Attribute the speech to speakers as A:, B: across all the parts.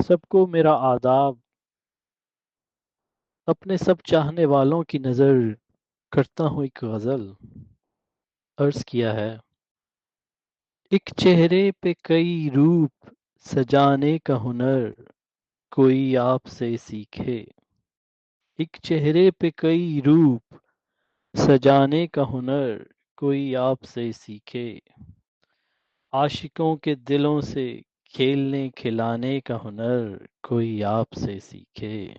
A: سب کو میرا آداب، اپنے سب چاہنے والوں کی نظر کرتا ہوں ایک غزل عرض کیا ہے۔ ایک چہرے پہ کئی روپ سجانے کا ہنر کوئی آپ سے سیکھے۔ ایک چہرے پہ کئی روپ سجانے کا ہنر کوئی آپ سے سیکھے۔ عاشقوں کے دلوں سے کھیلنے کھلانے کا ہنر کوئی آپ سے سیکھے۔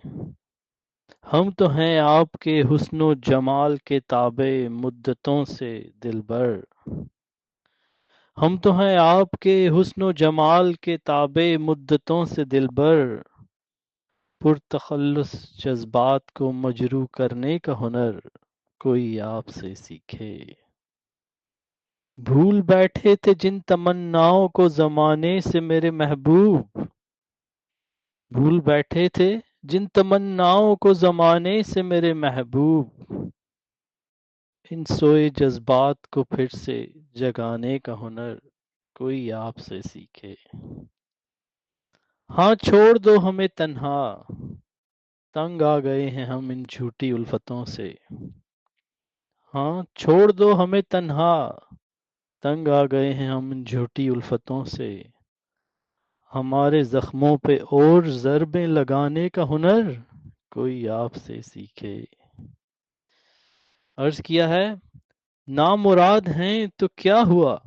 A: ہم تو ہیں آپ کے حسن و جمال کے تابع مدتوں سے دلبر۔ ہم تو ہیں آپ کے حسن و جمال کے تابع مدتوں سے دلبر۔ پرتخلص جذبات کو مجروح کرنے کا ہنر کوئی آپ سے سیکھے۔ بھول بیٹھے تھے جن تمناؤں کو زمانے سے میرے محبوب۔ بھول بیٹھے تھے جن تمناؤں کو زمانے سے میرے محبوب۔ ان سوئے جذبات کو پھر سے جگانے کا ہنر کوئی آپ سے سیکھے۔ ہاں چھوڑ دو ہمیں تنہا، تنگ آ گئے ہیں ہم ان جھوٹی الفتوں سے۔ ہاں چھوڑ دو ہمیں تنہا، تنگ آ گئے ہیں ہم ان جھوٹی الفتوں سے۔ ہمارے زخموں پہ اور ضربیں لگانے کا ہنر کوئی آپ سے سیکھے۔ عرض کیا ہے، نامراد ہیں تو کیا ہوا،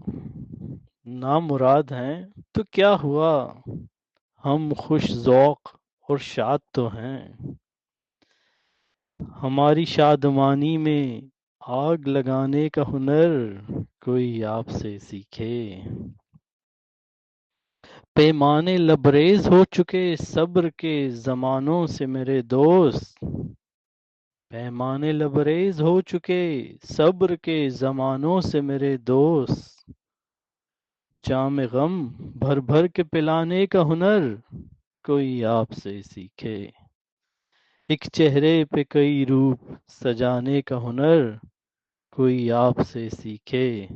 A: نامراد ہیں تو کیا ہوا، ہم خوش ذوق اور شاد تو ہیں۔ ہماری شادمانی میں آگ لگانے کا ہنر کوئی آپ سے سیکھے۔ پیمانے لبریز ہو چکے صبر کے زمانوں سے میرے دوست۔ پیمانے لبریز ہو چکے صبر کے زمانوں سے میرے دوست۔ جام غم بھر بھر کے پلانے کا ہنر کوئی آپ سے سیکھے۔ ایک چہرے پہ کئی روپ سجانے کا ہنر کوئی آپ سے سیکھے۔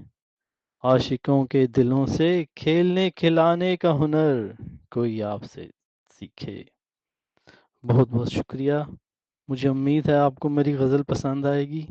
A: عاشقوں کے دلوں سے کھیلنے کھلانے کا ہنر کوئی آپ سے سیکھے۔ بہت بہت شکریہ۔ مجھے امید ہے آپ کو میری غزل پسند آئے گی۔